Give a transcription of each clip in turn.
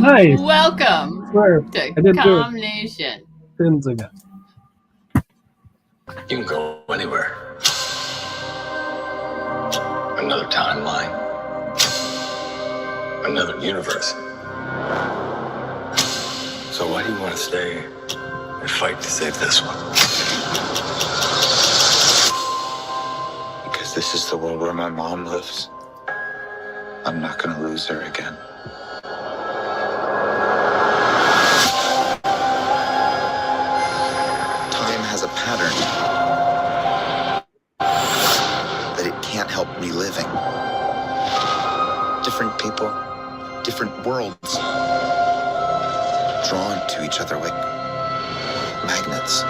Nice. Welcome Swear, to I didn't do it. Combination. 10 seconds. You can go anywhere. Another timeline. Another universe. So why do you want to stay and fight to save this one? Because this is the world where my mom lives. I'm not going to lose her again. Time has a pattern that it can't help reliving. Different people, different worlds, drawn to each other like magnets.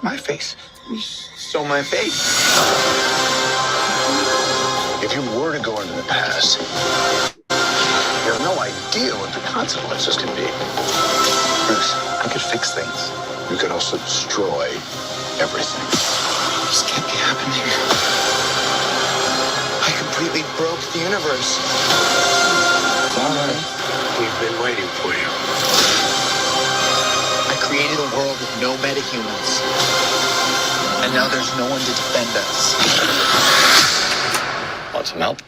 My face. You stole my face. If you were to go into the past, you have no idea what the consequences could be. Bruce, I could fix things. You could also destroy everything. This can't be happening. I completely broke the universe. We've been waiting for you. I created a world with no metahumans. And now there's no one to defend us. Want some help?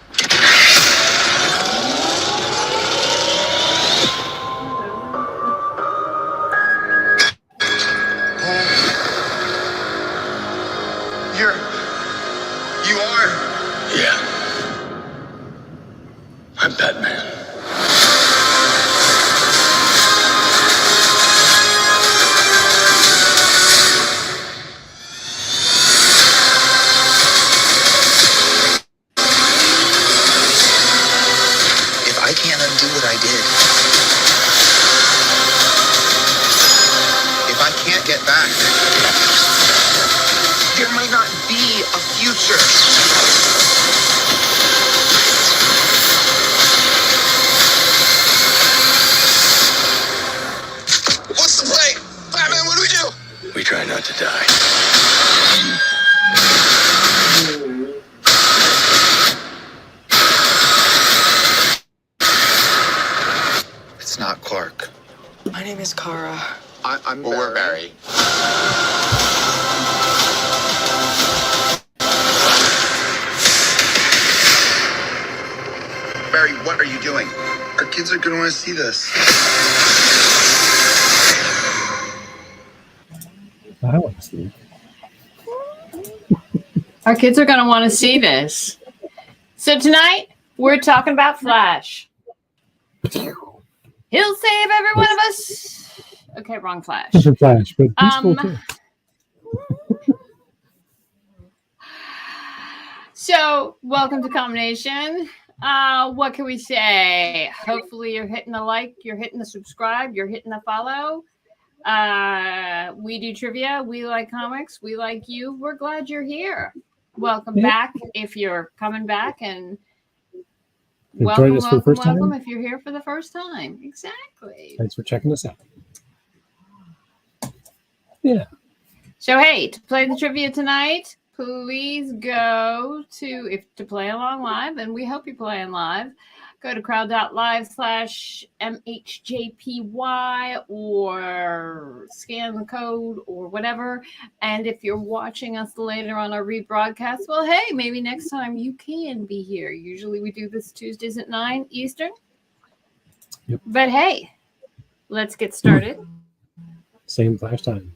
You are? Yeah. I'm Batman. If I can't undo what I did, if I can't get back, there might not be a future. What's the play? Batman, what do we do? We try not to die. It's not Clark. My name is Kara. I'm Barry. We're Barry. Barry, what are you doing? Our kids are going to want to see this. I want to see it. Our kids are going to want to see this. So tonight, we're talking about Flash. He'll save every one of us. Okay, wrong Flash. Different Flash, but he's cool too. So, welcome to Combination. What can we say? Hopefully you're hitting the like, you're hitting the subscribe, you're hitting the follow. We do trivia. We like comics. We like you. We're glad you're here. Welcome back if you're coming back, and welcome if you're here for the first time. Exactly. Thanks for checking us out. Yeah. So, hey, to play the trivia tonight, please go to play along live, and we hope you're playing live. Go to crowd.live/MHJPY or scan the code or whatever. And if you're watching us later on our rebroadcast, well, hey, maybe next time you can be here. Usually we do this Tuesdays at 9 Eastern. Yep. But hey, let's get started. Same Flash time.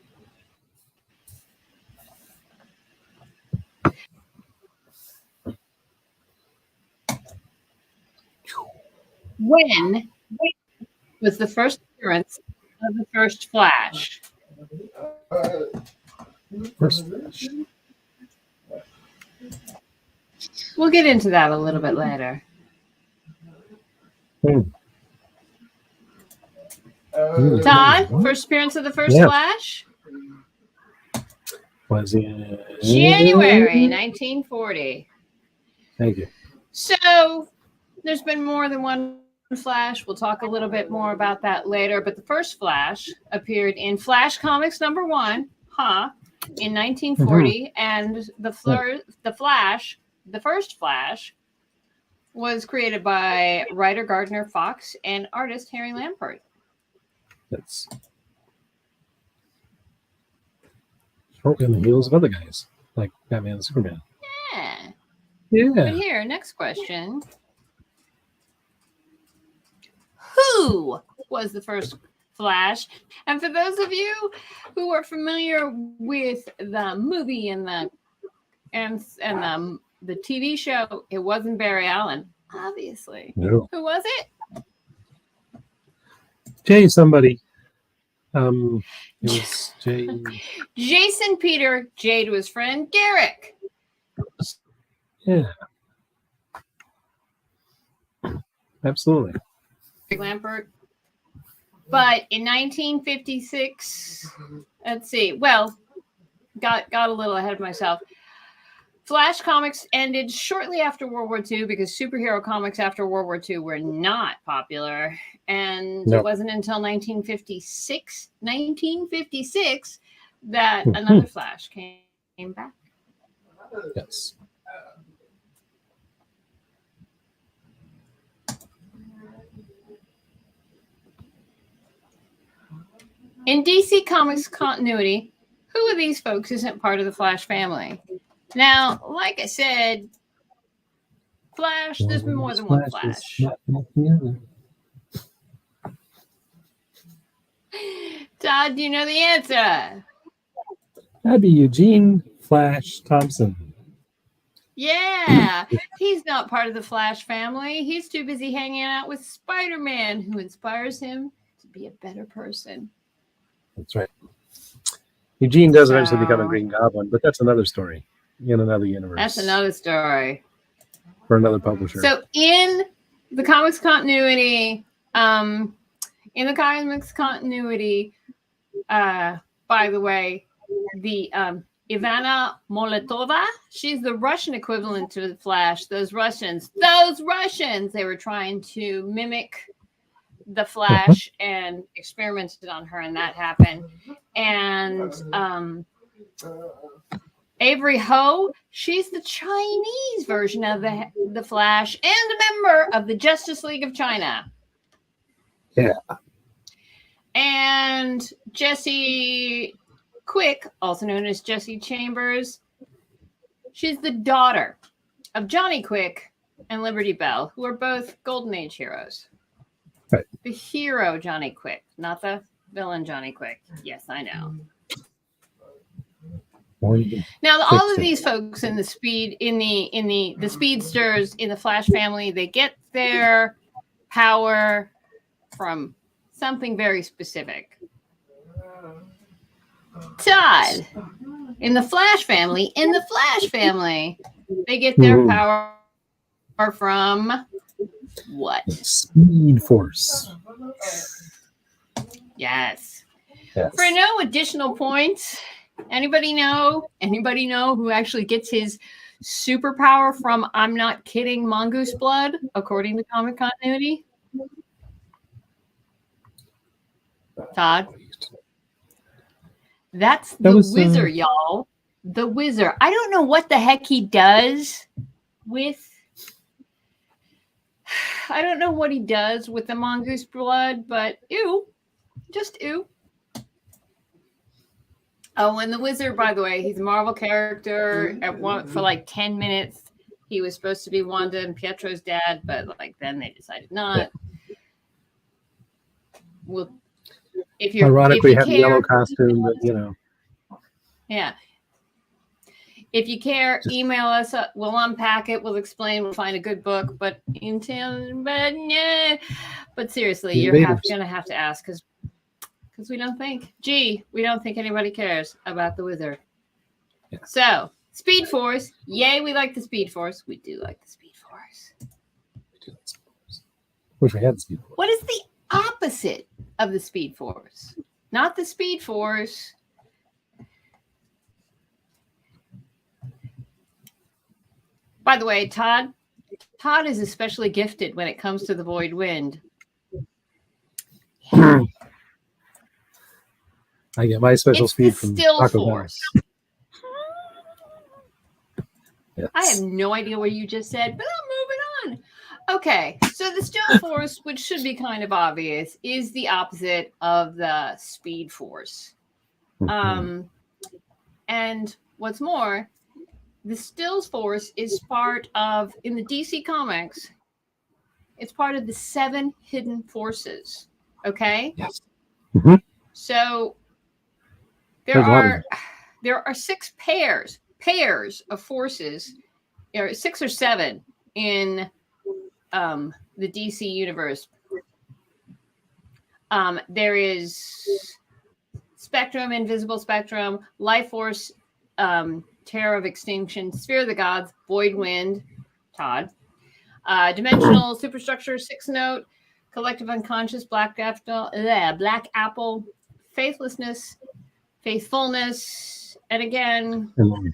When was the first appearance of the first Flash? First Flash. We'll get into that a little bit later. Todd, first appearance of the first Flash? Was it January 1940. Thank you. So there's been more than one Flash. We'll talk a little bit more about that later. But the first Flash appeared in Flash Comics #1, in 1940, and the Flash the first Flash was created by writer Gardner Fox and artist Harry Lampert. That's short on the heels of other guys like Batman and Superman. Yeah. Yeah. But here, next question. Who was the first Flash? And for those of you who are familiar with the movie and the TV show, it wasn't Barry Allen, obviously. No. Who was it? Jay somebody. It was Jay. Jason Peter, Jay to his friend Derek. Yeah. Absolutely. Lampert. But in 1956, let's see. Well, got a little ahead of myself. Flash comics ended shortly after World War II because superhero comics after World War II were not popular. And It wasn't until 1956 that another Flash came back. Yes. In DC Comics continuity, who of these folks isn't part of the Flash family? Now, like I said, Flash, there's been more than one Flash. Todd, do you know the answer? That'd be Eugene Flash Thompson. Yeah, he's not part of the Flash family. He's too busy hanging out with Spider-Man, who inspires him to be a better person. That's right. Eugene does eventually become a Green Goblin, but that's another story in another universe. That's another story. For another publisher. So in the comics continuity, by the way, the Ivana Molotova, she's the Russian equivalent to the Flash. Those Russians, they were trying to mimic the Flash and experimented on her, and that happened. And Avery Ho, she's the Chinese version of the Flash and a member of the Justice League of China. Yeah. And Jessie Quick, also known as Jessie Chambers, she's the daughter of Johnny Quick and Liberty Bell, who are both Golden Age heroes. Right. The hero Johnny Quick, not the villain Johnny Quick. Yes, I know. Now, all of these folks in the Speedsters in the Flash family, they get their power from something very specific. Todd, in the Flash family, they get their power from what? Speed Force. Yes. For no additional points, anybody know who actually gets his superpower from, I'm not kidding, mongoose blood, according to comic continuity? Todd? That's the Wizard, y'all. The Wizard. I don't know what the heck he does with... I don't know what he does with the mongoose blood, but ew. Just ew. Oh, and the Wizard, by the way, he's a Marvel character. For like 10 minutes, he was supposed to be Wanda and Pietro's dad, but then they decided not. Well, ironically, have a yellow costume, but Yeah. If you care, email us. We'll unpack it. We'll explain. We'll find a good book. But seriously, you're going to have to ask because we don't think anybody cares about the Wizard. Yeah. So, Speed Force. Yay, we like the Speed Force. We do like the Speed Force. Wish we had the Speed Force. What is the opposite of the Speed Force? Not the Speed Force. By the way, Todd is especially gifted when it comes to the Void Wind. Yeah. I get my special speed from Still Taco Force. Yes. I have no idea what you just said, but I'm moving on. Okay, so the still force, which should be kind of obvious, is the opposite of the speed force. And what's more, the stills force is part of, in the DC Comics, it's part of the 7 hidden forces. Okay? Yes. So There's a lot of there are 6 pairs of forces, or 6 or 7 in the DC universe. There is Spectrum, Invisible Spectrum, Life Force, Terror of Extinction, Sphere of the Gods, Void Wind, Todd, Dimensional Superstructure, 6 Note, Collective Unconscious, Black Apple, Faithlessness, Faithfulness, and again, and then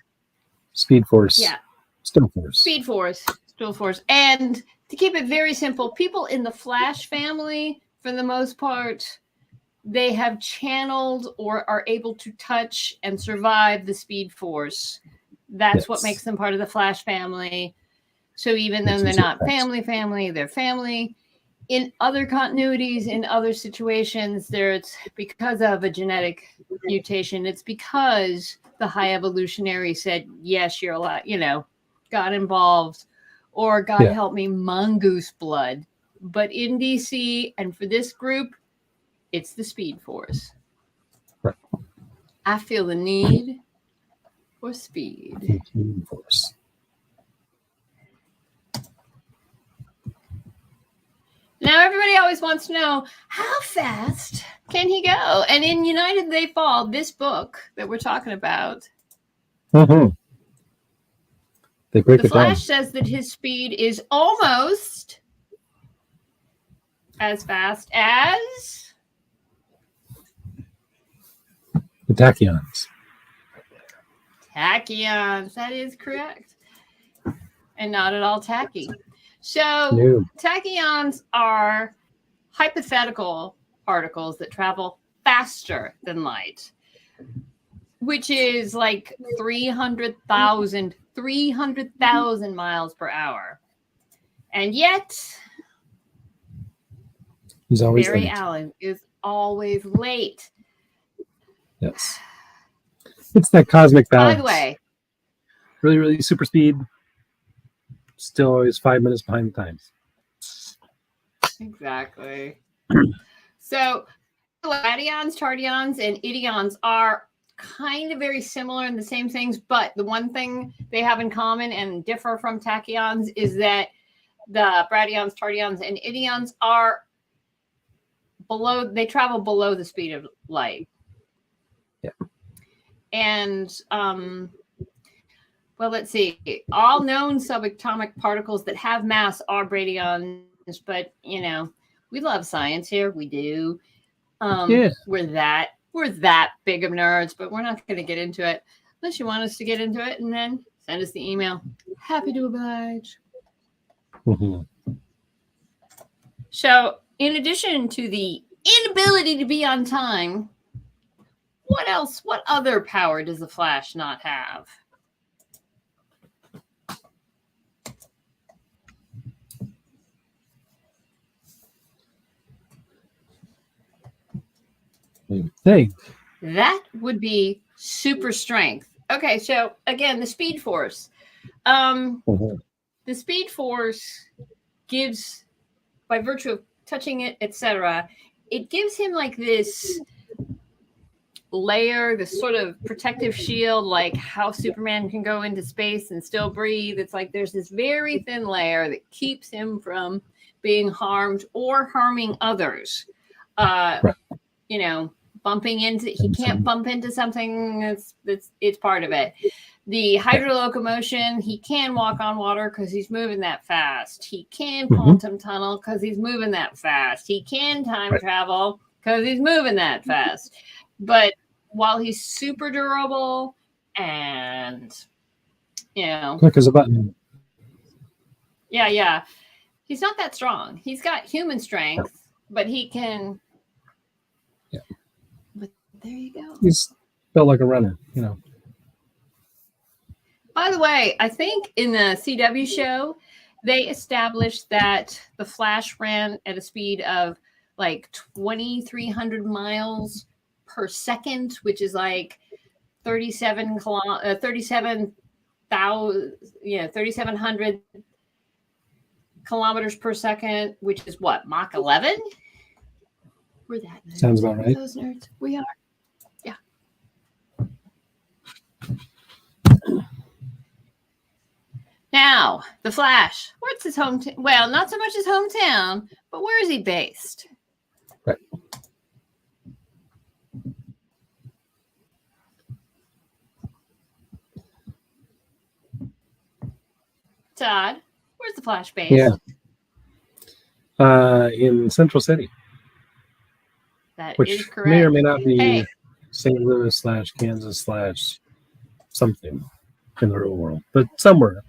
Speed Force. yeah, Still Force. Speed Force, Still Force. And to keep it very simple, people in the Flash family, for the most part, they have channeled or are able to touch and survive the Speed Force. That's what makes them part of the Flash family. So even though they're not family, they're family. In other continuities, in other situations, it's because of a genetic mutation. It's because the High Evolutionary said, yes, you're allowed, got involved, or God help me, mongoose blood. But in DC and for this group, it's the Speed Force. Right. I feel the need for speed. Speed Force. Now, everybody always wants to know, how fast can he go? And in United They Fall, this book that we're talking about, They break the it down. Flash says that his speed is almost as fast as The tachyons. tachyons. That is correct. And not at all tacky. So No. tachyons are hypothetical particles that travel faster than light, which is like 300,000 miles per hour. And yet, He's always Barry late. Allen is always late. Yes. It's that cosmic balance. By the way, Really, really super speed. Still always 5 minutes behind the times. exactly. So, Glations, Tardions, and Idions are kind of very similar in the same things, but the one thing they have in common and differ from tachyons is that the Bradyons, Tardions, and Idions are they travel below the speed of light. Yeah. And well, let's see. All known subatomic particles that have mass are bradyons, but we love science here. We do. We're that big of nerds, but we're not going to get into it unless you want us to get into it, and then send us the email. Happy to oblige. So, in addition to the inability to be on time, what other power does the Flash not have? Think. That would be super strength. Okay, so again, the Speed Force. The Speed Force gives, by virtue of touching it, etc., it gives him like this layer, this sort of protective shield, like how Superman can go into space and still breathe. It's like there's this very thin layer that keeps him from being harmed or harming others. Bumping into, he can't bump into something it's part of it. The hydrolocomotion, he can walk on water because he's moving that fast. He can quantum tunnel because he's moving that fast. He can time travel because he's moving that fast. But while he's super durable and, Quick as a button. Yeah. He's not that strong. He's got human strength, but he can. Yeah. But there you go. He's built like a runner, By the way, I think in the CW show, they established that the Flash ran at a speed of like 2,300 miles per second, which is like 3,700 kilometers per second, which is what, Mach 11? We're that nerds. Sounds about right. Those nerds. We are. Yeah. Now, the Flash. What's his hometown? Well, not so much his hometown, but where is he based? Right. Todd, where's the Flash based? Yeah. In Central City, That is which correct. may or may not be Hey. St. Louis / Kansas / something in the real world, but somewhere.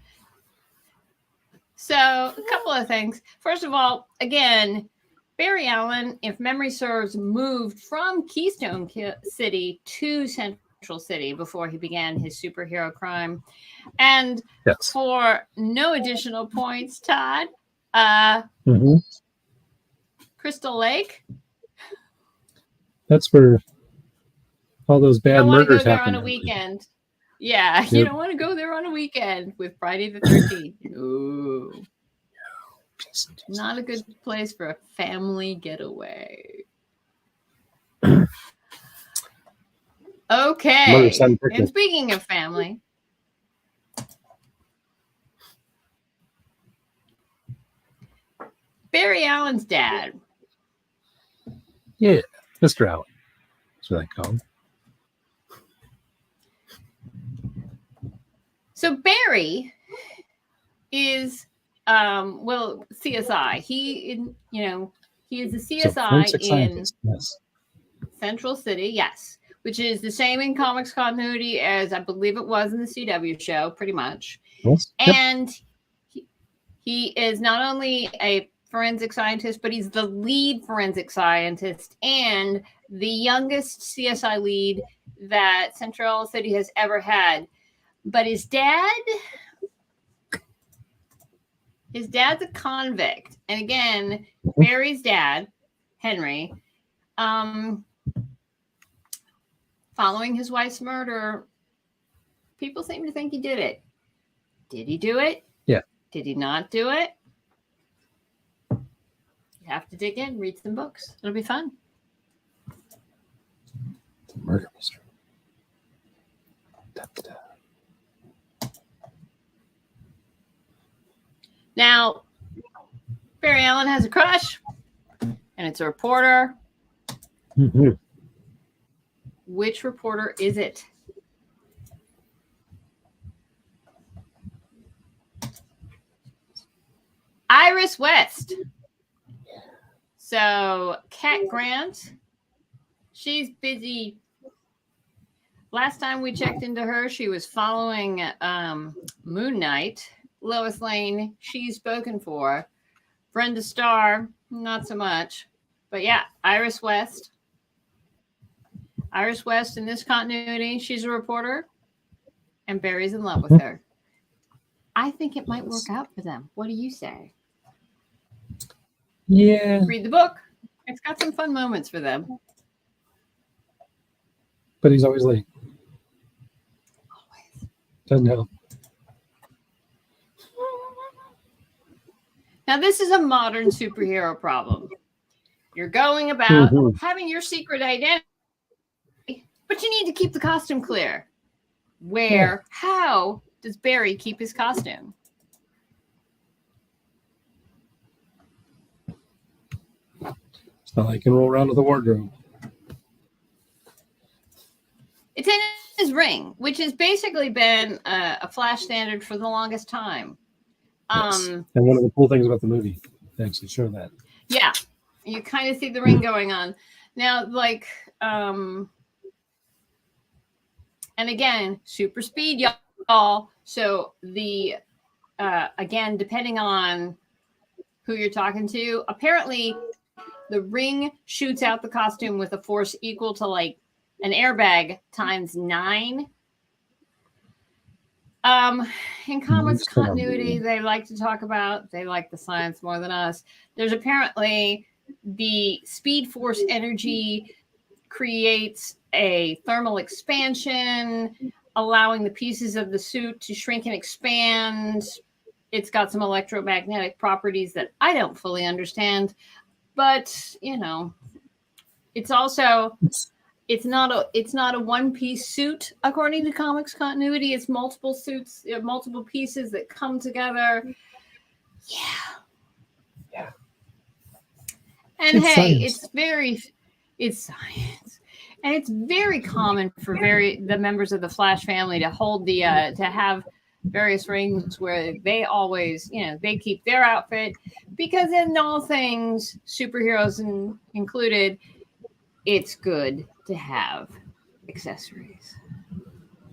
So, a couple of things. First of all, again, Barry Allen, if memory serves, moved from Keystone City to Central City before he began his superhero crime. And Yes. for no additional points, Todd, Mm-hmm. Crystal Lake. That's where all those You bad don't want to go murders there happen. on a weekend. Yeah, you Yep. don't want to go there on a weekend with Friday the 13th. Ooh. Not a good place for a family getaway. Okay. Mother-son picnic. And speaking of family, Barry Allen's dad. Yeah, Mr. Allen. That's what I call him. So Barry is CSI. He is a So CSI forensic in scientist. Yes. Central City, yes, which is the same in comics continuity as I believe it was in the CW show, pretty much. Yes. Yep. And he is not only a forensic scientist, but he's the lead forensic scientist and the youngest CSI lead that Central City has ever had. But his dad's a convict. And again, Barry's dad, Henry, following his wife's murder, people seem to think he did it. Did he do it? Yeah. Did he not do it? You have to dig in, read some books. It'll be fun. It's a murder mystery. Da, da, da. Now, Barry Allen has a crush, and it's a reporter. Mhm. Which reporter is it? Iris West. So, Kat Grant, she's busy. Last time we checked into her, she was following Moon Knight. Lois Lane, she's spoken for. Brenda Starr, not so much. But yeah, Iris West. Iris West in this continuity, she's a reporter, and Barry's in love with her. I think it might work out for them. What do you say? Yeah. Read the book. It's got some fun moments for them. But he's always late. Always. Doesn't help. Now, this is a modern superhero problem. You're going about Mhm. having your secret identity, but you need to keep the costume clear. Where, how does Barry keep his costume? It's not like he can roll around with a wardrobe. It's in his ring, which has basically been a Flash standard for the longest time. Yes. And one of the cool things about the movie, they actually show that. Yeah, you kind of see the ring going on. Now, like, and again, super speed, y'all. So the, again, depending on who you're talking to, apparently the ring shoots out the costume with a force equal to like an airbag times 9. In comics What's going on continuity, here? they like the science more than us. There's apparently the Speed Force energy creates a thermal expansion, allowing the pieces of the suit to shrink and expand. It's got some electromagnetic properties that I don't fully understand, but it's also it's not a one-piece suit according to comics continuity. It's multiple suits, multiple pieces that come together. Yeah. And It's hey, science. it's science. And it's very common for the members of the Flash family to hold to have various rings where they always, they keep their outfit, because in all things, superheroes included, it's good to have accessories.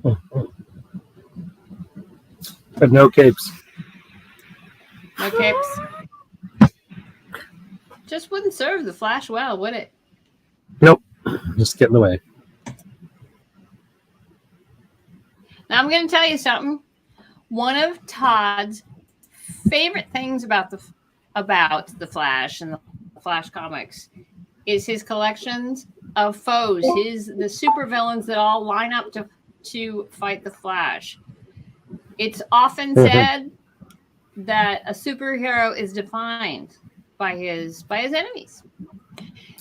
But no capes. No capes. Just wouldn't serve the Flash well, would it? Nope. Just get in the way. Now I'm going to tell you something. One of Todd's favorite things about the Flash and the Flash comics is his collections of foes, the supervillains that all line up to fight the Flash. It's often said that a superhero is defined by his enemies.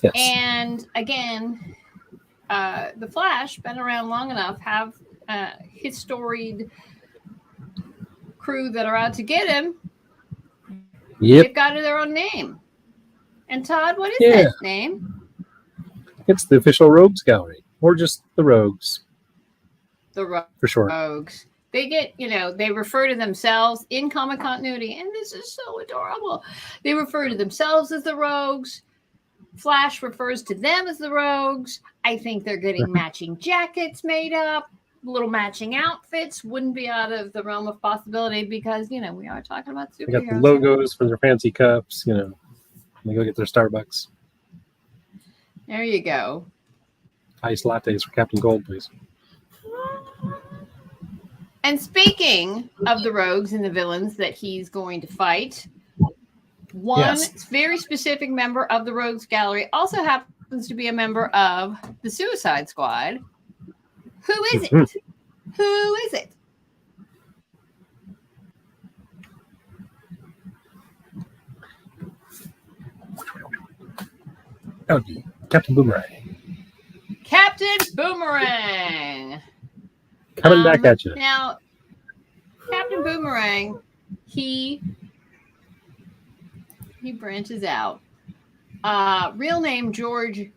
Yes. And again, the Flash, been around long enough, have his storied crew that are out to get him. Yep. They've got their own name. And Todd, what is that name? It's the official Rogues Gallery, or just the Rogues. The for short. Rogues. They get, they refer to themselves in comic continuity, and this is so adorable. They refer to themselves as the Rogues. Flash refers to them as the Rogues. I think they're getting matching jackets made up. Little matching outfits wouldn't be out of the realm of possibility, because, we are talking about superheroes. They got the logos for their fancy cups, they go get their Starbucks. There you go. Iced lattes for Captain Gold, please. And speaking of the rogues and the villains that he's going to fight, one very specific member of the Rogues Gallery also happens to be a member of the Suicide Squad. Who is it? Who is it? That would be Captain Boomerang. Captain Boomerang. Coming back at you. Now, Captain Boomerang, he branches out. Real name George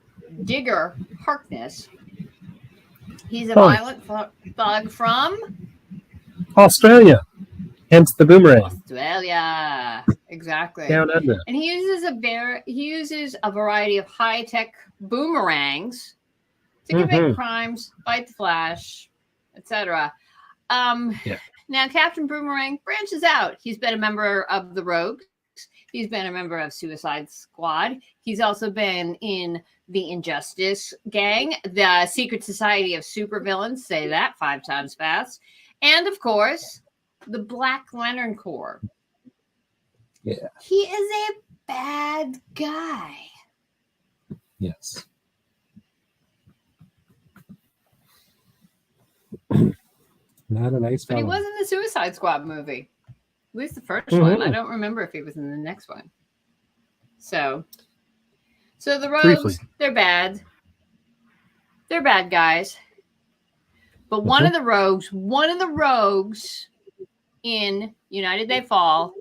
Digger Harkness. He's a violent thug from Australia. Hence the boomerang. Australia. Exactly. Down under. And he uses a variety of high-tech boomerangs to commit crimes, fight the Flash, etc. Now, Captain Boomerang branches out. He's been a member of the Rogues. He's been a member of Suicide Squad. He's also been in the Injustice Gang, the Secret Society of Supervillains, say that 5 times fast, and, of course, the Black Lantern Corps. Yeah. He is a bad guy. Yes. Not a nice fellow. But he was in the Suicide Squad movie. At least the first one. I don't remember if he was in the next one. So the Rogues, they're bad. They're bad guys. But one of the rogues in United They Fall,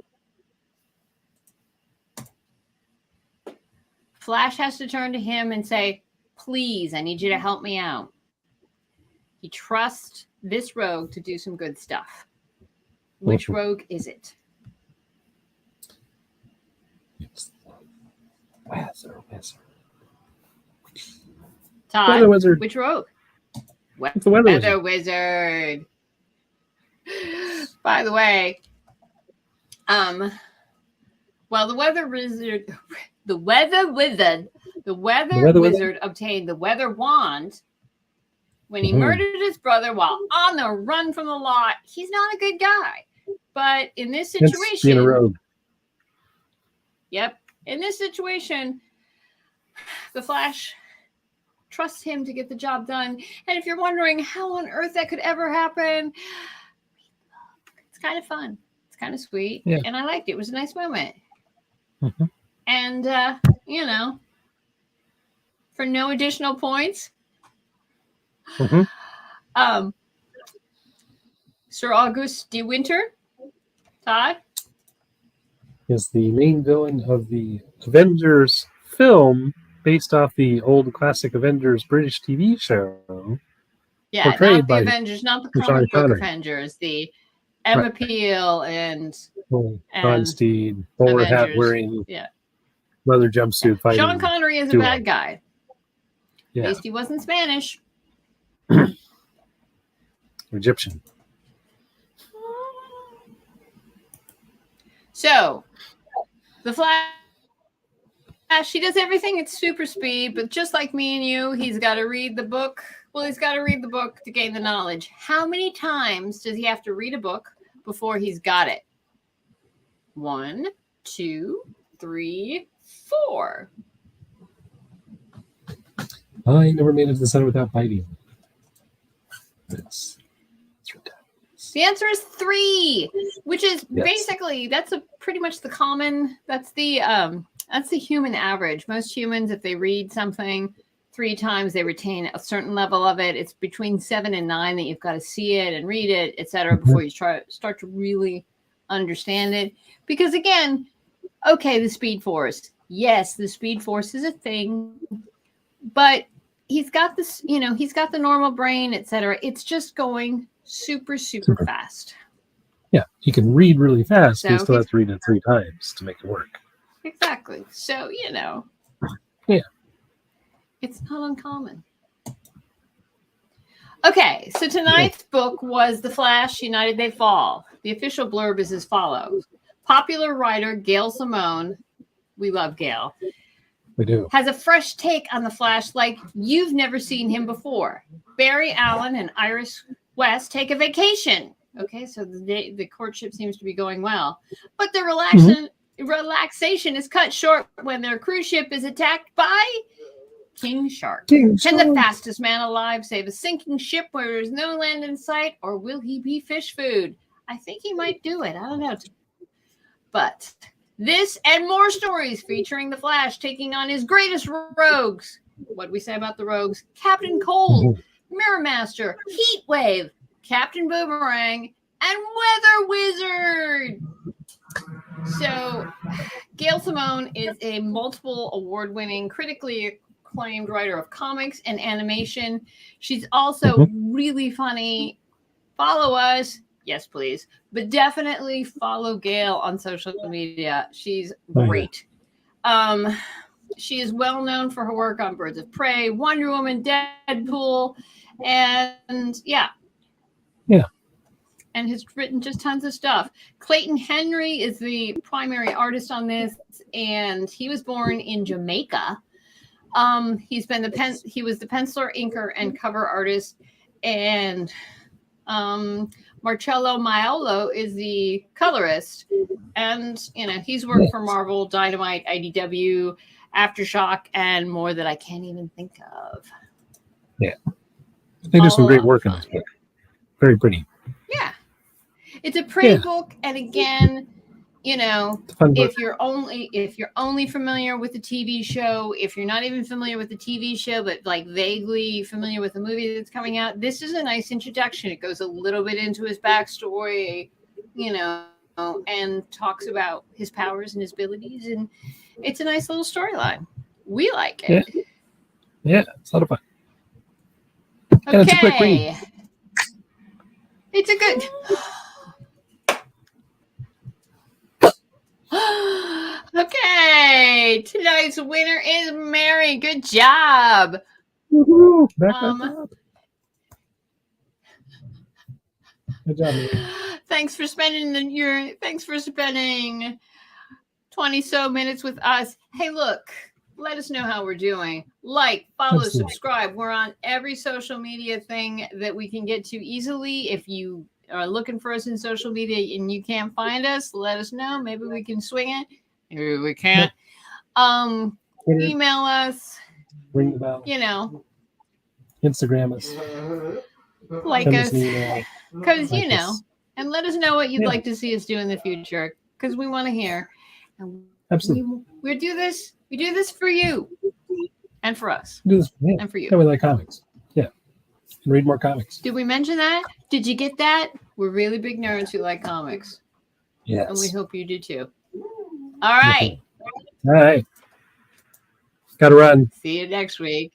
Flash has to turn to him and say, please, I need you to help me out. He trusts this rogue to do some good stuff. Which rogue is it? It's Weather Wizard. Todd, Weather Wizard. Which rogue? It's the Weather Wizard. By the way, the Weather Wizard obtained the Weather Wand when he murdered his brother while on the run from the law. He's not a good guy. But in this situation, It's being a rogue. Yep. In this situation, the Flash trusts him to get the job done. And if you're wondering how on earth that could ever happen, it's kind of fun. It's kind of sweet. Yeah. And I liked it. It was a nice moment. Mm-hmm. And, you know, for no additional points, Sir August De Winter, Todd, is the main villain of the Avengers film based off the old classic Avengers British TV show. yeah, portrayed not the by Avengers, not the Sean comic book Connery. Avengers, the Emma Peel and Constein, bowler hat Avengers. wearing, Yeah. leather jumpsuit fighting. Sean Connery is a duo. bad guy. Yeah, At least he wasn't Spanish. Egyptian. So, the Flash, he does everything at super speed, but just like me and you, he's got to read the book. Well, he's got to read the book to gain the knowledge. How many times does he have to read a book before he's got it? 1, 2, 3, 4. I never made it to the sun without biting. It's ridiculous. The answer is 3, which is basically pretty much the common. That's the human average. Most humans, if they read something 3 times, they retain a certain level of it. It's between 7 and 9 that you've got to see it and read it, etc., before you start to really understand it. Because again, okay, the Speed Force. Yes, the Speed Force is a thing, but he's got this, he's got the normal brain, etc. It's just going super fast. Yeah, he can read really fast, So but he still has to read it 3 times to make it work. Exactly. So, Yeah. It's not uncommon. Okay, so tonight's book was The Flash, United They Fall. The official blurb is as follows. Popular writer Gail Simone, we love Gail, We do. has a fresh take on the Flash like you've never seen him before. Barry Allen and Iris West take a vacation. Okay, so the courtship seems to be going well. But the relaxation is cut short when their cruise ship is attacked by King Shark. Can the fastest man alive save a sinking ship where there's no land in sight, or will he be fish food? I think he might do it. I don't know. But this and more stories featuring the Flash taking on his greatest rogues. What do we say about the rogues? Captain Cold, Mirror Master, Heat Wave, Captain Boomerang, and Weather Wizard. So, Gail Simone is a multiple award-winning, critically acclaimed writer of comics and animation. She's also really funny. Follow us. Yes, please. But definitely follow Gail on social media. She's great. She is well known for her work on Birds of Prey, Wonder Woman, Deadpool, and and has written just tons of stuff. Clayton Henry is the primary artist on this, and he was born in Jamaica. He was the penciler, inker, and cover artist, and Marcello Maiolo is the colorist, and he's worked for Marvel, Dynamite, IDW, Aftershock, and more that I can't even think of. Yeah, they do some great work on this book. Very pretty. Yeah, it's a pretty book, and again, if you're only familiar with the TV show, if you're not even familiar with the TV show, but like vaguely familiar with the movie that's coming out, this is a nice introduction. It goes a little bit into his backstory, and talks about his powers and his abilities, and it's a nice little storyline. We like it. Yeah, it's a lot of fun. Okay. And it's a quick read. It's a good. Okay, tonight's winner is Mary. Good job. Woohoo! Back up. Good job, Mary. Thanks for spending 20 so minutes with us. Hey, look, Let us know how we're doing. Like, follow, Absolutely. subscribe. We're on every social media thing that we can get to easily. If you are looking for us in social media and you can't find us, let us know. Maybe we can swing it. Maybe we can't. Twitter, Email us. ring the bell, You know, Instagram us, like send us, us an email. because like us. and let us know what you'd Yeah. like to see us do in the future, because we want to hear. And Absolutely. we do this. We do this for you, and for us, Do this. Yeah. and for you. Yeah, we like comics. Yeah. And read more comics. Did we mention that? Did you get that? We're really big nerds who like comics, Yes. and we hope you do too. All right. All right. Got to run. See you next week.